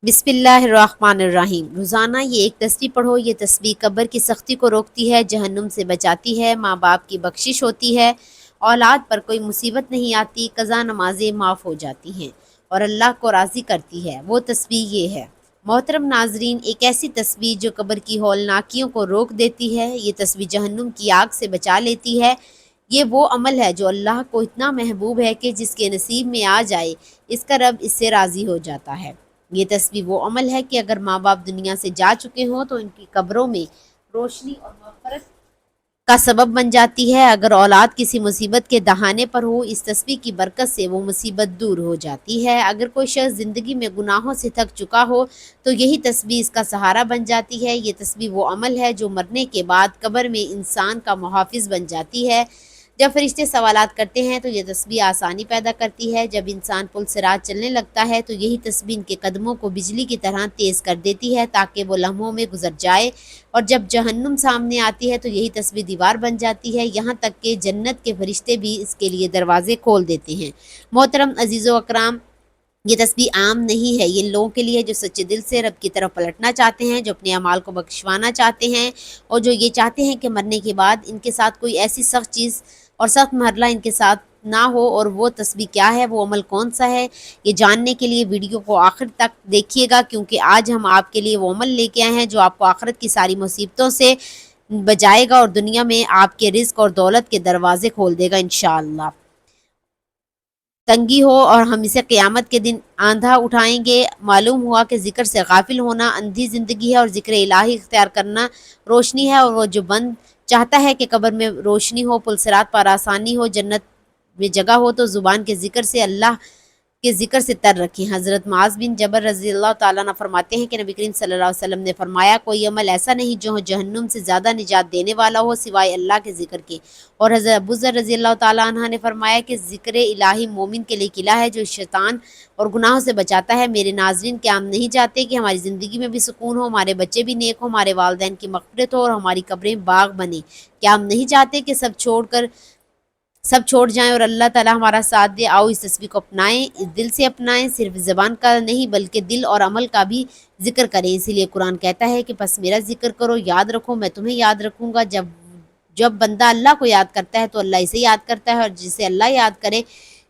بسم اللہ الرحمن الرحیم۔ روزانہ یہ ایک تسبیح پڑھو۔ یہ تسبیح قبر کی سختی کو روکتی ہے، جہنم سے بچاتی ہے، ماں باپ کی بخشش ہوتی ہے، اولاد پر کوئی مصیبت نہیں آتی، قضا نمازیں معاف ہو جاتی ہیں اور اللہ کو راضی کرتی ہے۔ وہ تسبیح یہ ہے۔ محترم ناظرین، ایک ایسی تسبیح جو قبر کی ہولناکیوں کو روک دیتی ہے۔ یہ تسبیح جہنم کی آگ سے بچا لیتی ہے۔ یہ وہ عمل ہے جو اللہ کو اتنا محبوب ہے کہ جس کے نصیب میں آ جائے اس کا رب اس سے راضی ہو جاتا ہے۔ یہ تسبیح وہ عمل ہے کہ اگر ماں باپ دنیا سے جا چکے ہوں تو ان کی قبروں میں روشنی اور مغفرت کا سبب بن جاتی ہے۔ اگر اولاد کسی مصیبت کے دہانے پر ہو، اس تسبیح کی برکت سے وہ مصیبت دور ہو جاتی ہے۔ اگر کوئی شخص زندگی میں گناہوں سے تھک چکا ہو تو یہی تسبیح اس کا سہارا بن جاتی ہے۔ یہ تسبیح وہ عمل ہے جو مرنے کے بعد قبر میں انسان کا محافظ بن جاتی ہے۔ جب فرشتے سوالات کرتے ہیں تو یہ تسبیح آسانی پیدا کرتی ہے۔ جب انسان پل صراط چلنے لگتا ہے تو یہی تسبیح ان کے قدموں کو بجلی کی طرح تیز کر دیتی ہے تاکہ وہ لمحوں میں گزر جائے، اور جب جہنم سامنے آتی ہے تو یہی تسبیح دیوار بن جاتی ہے، یہاں تک کہ جنت کے فرشتے بھی اس کے لیے دروازے کھول دیتے ہیں۔ محترم عزیز و اکرام، یہ تسبیح عام نہیں ہے۔ یہ ان لوگوں کے لیے جو سچے دل سے رب کی طرف پلٹنا چاہتے ہیں، جو اپنے اعمال کو بخشوانا چاہتے ہیں، اور جو یہ چاہتے ہیں کہ مرنے کے بعد ان کے ساتھ کوئی ایسی سخت چیز اور سخت مرحلہ ان کے ساتھ نہ ہو۔ اور وہ تسبیح کیا ہے، وہ عمل کون سا ہے، یہ جاننے کے لیے ویڈیو کو آخر تک دیکھیے گا، کیونکہ آج ہم آپ کے لیے وہ عمل لے کے آئے ہیں جو آپ کو آخرت کی ساری مصیبتوں سے بچائے گا اور دنیا میں آپ کے رزق اور دولت کے دروازے کھول دے گا انشاءاللہ۔ تنگی ہو اور ہم اسے قیامت کے دن آندھا اٹھائیں گے۔ معلوم ہوا کہ ذکر سے غافل ہونا اندھی زندگی ہے اور ذکر الہی اختیار کرنا روشنی ہے، اور وہ جو بند چاہتا ہے کہ قبر میں روشنی ہو، پل صراط پر آسانی ہو، جنت میں جگہ ہو، تو زبان کے ذکر سے اللہ کے ذکر سے تر رکھیں۔ حضرت معاذ بن جبل رضی اللہ تعالیٰ عنہ فرماتے ہیں کہ نبی کریم صلی اللہ علیہ وسلم نے فرمایا، کوئی عمل ایسا نہیں جو جہنم سے زیادہ نجات دینے والا ہو سوائے اللہ کے ذکر کے۔ اور حضرت ابوذر رضی اللہ تعالیٰ عنہ نے فرمایا کہ ذکر الہی مومن کے لیے قلعہ ہے جو شیطان اور گناہوں سے بچاتا ہے۔ میرے ناظرین، کیا ہم نہیں چاہتے کہ ہماری زندگی میں بھی سکون ہو، ہمارے بچے بھی نیک ہوں، ہمارے والدین کی مغفرت ہو اور ہماری قبریں باغ بنیں؟ کیا ہم نہیں چاہتے کہ سب چھوڑ جائیں اور اللہ تعالیٰ ہمارا ساتھ دے؟ آؤ اس تسبیح کو اپنائیں، اس دل سے اپنائیں، صرف زبان کا نہیں بلکہ دل اور عمل کا بھی ذکر کریں۔ اسی لیے قرآن کہتا ہے کہ پس میرا ذکر کرو، یاد رکھو، میں تمہیں یاد رکھوں گا۔ جب بندہ اللہ کو یاد کرتا ہے تو اللہ اسے یاد کرتا ہے، اور جسے اللہ یاد کرے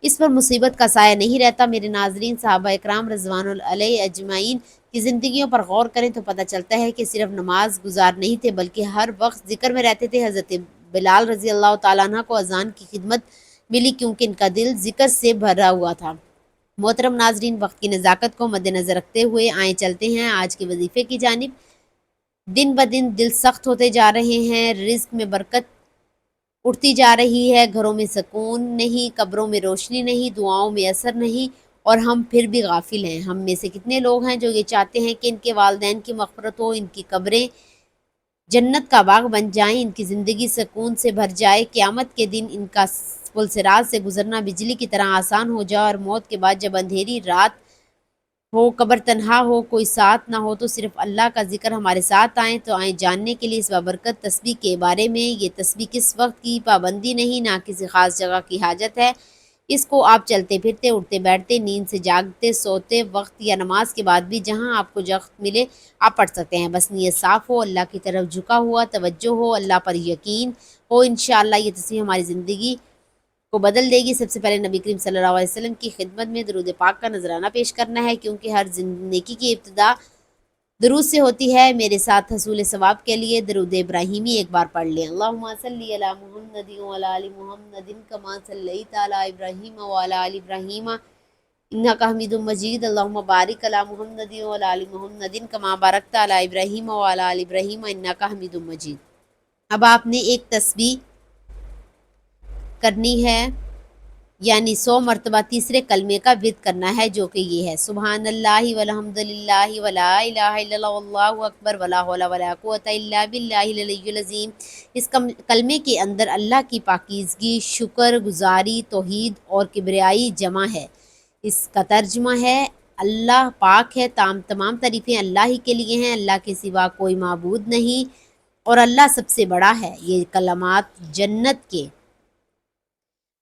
اس پر مصیبت کا سایہ نہیں رہتا۔ میرے ناظرین، صحابہ اکرام رضوان اللہ علیہ اجمعین کی زندگیوں پر غور کریں تو پتہ چلتا ہے کہ صرف نماز گزار نہیں تھے بلکہ ہر وقت ذکر میں رہتے تھے۔ حضرت بلال رضی اللہ تعالیٰ عنہ کو اذان کی خدمت ملی کیونکہ ان کا دل ذکر سے بھرا ہوا تھا۔ محترم ناظرین، وقت کی نزاکت کو مد نظر رکھتے ہوئے آئیں چلتے ہیں آج کے وظیفے کی جانب۔ دن بدن دل سخت ہوتے جا رہے ہیں، رزق میں برکت اٹھتی جا رہی ہے، گھروں میں سکون نہیں، قبروں میں روشنی نہیں، دعاؤں میں اثر نہیں، اور ہم پھر بھی غافل ہیں۔ ہم میں سے کتنے لوگ ہیں جو یہ چاہتے ہیں کہ ان کے والدین کی مغفرت ہو، ان کی قبریں جنت کا باغ بن جائیں، ان کی زندگی سکون سے بھر جائے، قیامت کے دن ان کا پل صراط سے گزرنا بجلی کی طرح آسان ہو جائے، اور موت کے بعد جب اندھیری رات ہو، قبر تنہا ہو، کوئی ساتھ نہ ہو، تو صرف اللہ کا ذکر ہمارے ساتھ آئیں۔ تو آئیں جاننے کے لیے اس بابرکت تسبیح کے بارے میں۔ یہ تسبیح کس وقت کی پابندی نہیں، نہ کسی خاص جگہ کی حاجت ہے۔ اس کو آپ چلتے پھرتے، اٹھتے بیٹھتے، نیند سے جاگتے سوتے وقت یا نماز کے بعد بھی جہاں آپ کو وقت ملے آپ پڑھ سکتے ہیں۔ بس نیت صاف ہو، اللہ کی طرف جھکا ہوا توجہ ہو، اللہ پر یقین ہو، انشاءاللہ یہ تسبیح ہماری زندگی کو بدل دے گی۔ سب سے پہلے نبی کریم صلی اللہ علیہ وسلم کی خدمت میں درود پاک کا نذرانہ پیش کرنا ہے، کیونکہ ہر نیکی کی ابتدا درود سے ہوتی ہے۔ میرے ساتھ حصول ثواب کے لیے درود ابراہیمی ایک بار پڑھ لیں۔ اللہم صلی علی محمد وعلی آل محمد کما صلیت علی ابراہیم وعلی آل ابراہیم انک حمید مجید۔ اللہم بارک علی محمد وعلی آل محمد کما بارکت علی ابراہیم وعلی آل ابراہیم انک حمید مجید۔ اب آپ نے ایک تسبیح کرنی ہے، یعنی 100 مرتبہ تیسرے کلمے کا ورد کرنا ہے، جو کہ یہ ہے: سبحان اللہ والحمد للہ ولا الہ الا اللہ واللہ اکبر ولا حول ولا قوۃ الا باللہ العلی العظیم۔ اس کلمے کے اندر اللہ کی پاکیزگی، شکر گزاری، توحید اور کبریائی جمع ہے۔ اس کا ترجمہ ہے: اللہ پاک ہے، تمام تعریفیں اللہ ہی کے لیے ہیں، اللہ کے سوا کوئی معبود نہیں اور اللہ سب سے بڑا ہے۔ یہ کلمات جنت کے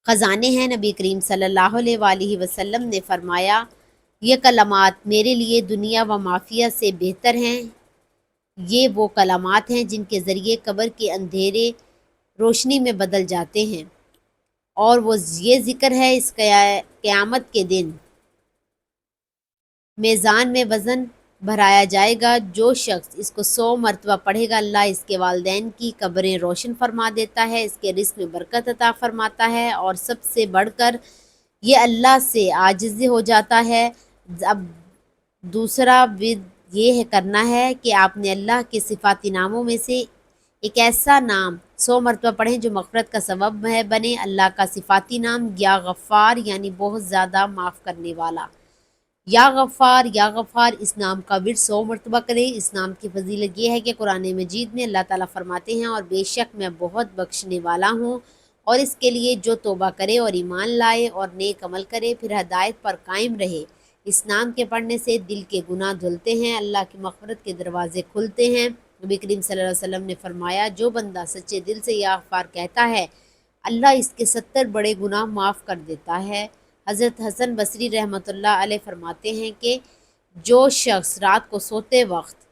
خزانے ہیں۔ نبی کریم صلی اللہ علیہ وآلہ وسلم نے فرمایا، یہ کلمات میرے لیے دنیا و معافیہ سے بہتر ہیں۔ یہ وہ کلمات ہیں جن کے ذریعے قبر کے اندھیرے روشنی میں بدل جاتے ہیں، اور وہ یہ ذکر ہے اس قیامت کے دن میزان میں وزن بھرایا جائے گا۔ جو شخص اس کو 100 مرتبہ پڑھے گا، اللہ اس کے والدین کی قبریں روشن فرما دیتا ہے، اس کے رزق میں برکت عطا فرماتا ہے، اور سب سے بڑھ کر یہ اللہ سے عاجز ہو جاتا ہے۔ اب دوسرا یہ کرنا ہے کہ آپ نے اللہ کے صفاتی ناموں میں سے ایک ایسا نام 100 مرتبہ پڑھیں جو مغفرت کا سبب بنے۔ اللہ کا صفاتی نام یا غفار یعنی بہت زیادہ معاف کرنے والا، یا غفار یا غفار، اس نام کا ورد 100 مرتبہ کریں۔ اس نام کی فضیلت یہ ہے کہ قرآن مجید میں اللہ تعالیٰ فرماتے ہیں، اور بے شک میں بہت بخشنے والا ہوں، اور اس کے لیے جو توبہ کرے اور ایمان لائے اور نیک عمل کرے پھر ہدایت پر قائم رہے۔ اس نام کے پڑھنے سے دل کے گناہ دھلتے ہیں، اللہ کی مغفرت کے دروازے کھلتے ہیں۔ نبی کریم صلی اللہ علیہ وسلم نے فرمایا، جو بندہ سچے دل سے یا غفار کہتا ہے، اللہ اس کے 70 بڑے گناہ معاف کر دیتا ہے۔ حضرت حسن بصری رحمۃ اللہ علیہ فرماتے ہیں کہ جو شخص رات کو سوتے وقت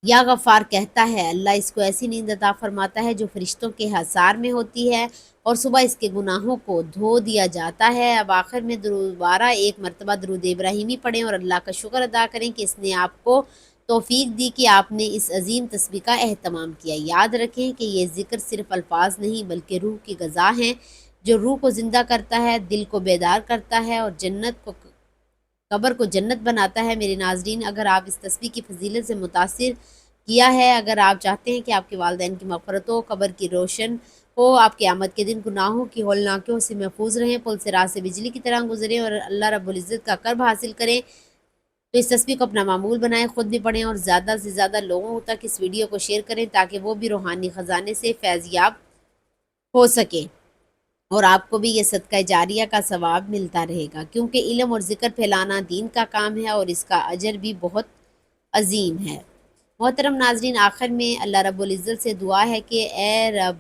یا غفار کہتا ہے، اللہ اس کو ایسی نیند عطا فرماتا ہے جو فرشتوں کے حصار میں ہوتی ہے، اور صبح اس کے گناہوں کو دھو دیا جاتا ہے۔ اب آخر میں دوبارہ ایک مرتبہ درود ابراہیمی پڑھیں اور اللہ کا شکر ادا کریں کہ اس نے آپ کو توفیق دی کہ آپ نے اس عظیم تسبیح کا اہتمام کیا۔ یاد رکھیں کہ یہ ذکر صرف الفاظ نہیں بلکہ روح کی غذا ہیں، جو روح کو زندہ کرتا ہے، دل کو بیدار کرتا ہے، اور قبر کو جنت بناتا ہے۔ میرے ناظرین، اگر آپ اس تسبیح کی فضیلت سے متاثر کیا ہے، اگر آپ چاہتے ہیں کہ آپ کے والدین کی مغفرت ہو، قبر کی روشن ہو، آپ قیامت کے دن گناہوں کی ہولناکیوں سے محفوظ رہیں، پل سے راہ سے بجلی کی طرح گزریں، اور اللہ رب العزت کا قرب حاصل کریں، تو اس تسبیح کو اپنا معمول بنائیں، خود بھی پڑھیں، اور زیادہ سے زیادہ لوگوں تک اس ویڈیو کو شیئر کریں تاکہ وہ بھی روحانی خزانے سے فیض یاب ہو سکیں، اور آپ کو بھی یہ صدقہ جاریہ کا ثواب ملتا رہے گا، کیونکہ علم اور ذکر پھیلانا دین کا کام ہے، اور اس کا اجر بھی بہت عظیم ہے۔ محترم ناظرین، آخر میں اللہ رب العزت سے دعا ہے کہ اے رب،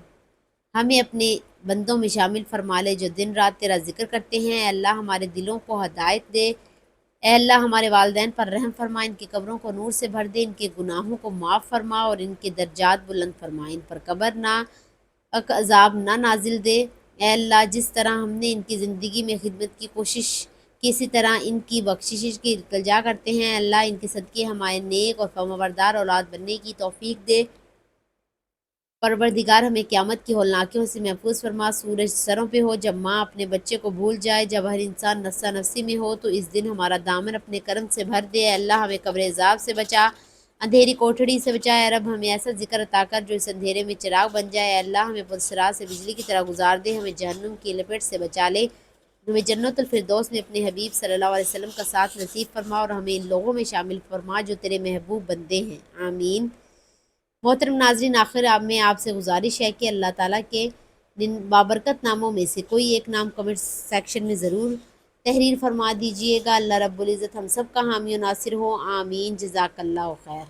ہمیں اپنے بندوں میں شامل فرما لے جو دن رات تیرا ذکر کرتے ہیں۔ اے اللہ، ہمارے دلوں کو ہدایت دے۔ اے اللہ، ہمارے والدین پر رحم فرما، ان کی قبروں کو نور سے بھر دے، ان کے گناہوں کو معاف فرما، اور ان کے درجات بلند فرما، ان پر قبر نہ عذاب نہ نازل دے۔ اے اللہ، جس طرح ہم نے ان کی زندگی میں خدمت کی کوشش کی، اسی طرح ان کی بخشش کی التجا کرتے ہیں۔ اللہ، ان کے صدقے ہمارے نیک اور فرمانبردار اولاد بننے کی توفیق دے۔ پروردگار، ہمیں قیامت کی ہولناکیوں سے محفوظ فرما۔ سورج سروں پہ ہو جب ماں اپنے بچے کو بھول جائے، جب ہر انسان نفسا نفسی میں ہو، تو اس دن ہمارا دامن اپنے کرم سے بھر دے۔ اے اللہ، ہمیں قبر عذاب سے بچا، اندھیری کوٹھڑی سے بچا۔ اے رب، ہمیں ایسا ذکر عطا کر جو اس اندھیرے میں چراغ بن جائے۔ اے اللہ، ہمیں پلسرات سے بجلی کی طرح گزار دے، ہمیں جہنم کی لپٹ سے بچا لے، ہمیں جنت الفردوس میں اپنے حبیب صلی اللہ علیہ وسلم کا ساتھ نصیب فرما، اور ہمیں ان لوگوں میں شامل فرما جو تیرے محبوب بندے ہیں، آمین۔ محترم ناظرین، آخر میں آپ سے گزارش ہے کہ اللہ تعالیٰ کے بابرکت ناموں میں سے کوئی ایک نام کمنٹ سیکشن میں ضرور تحریر فرما دیجئے گا۔ اللہ رب العزت ہم سب کا حامی و ناصر ہو، آمین۔ جزاک اللہ خیر۔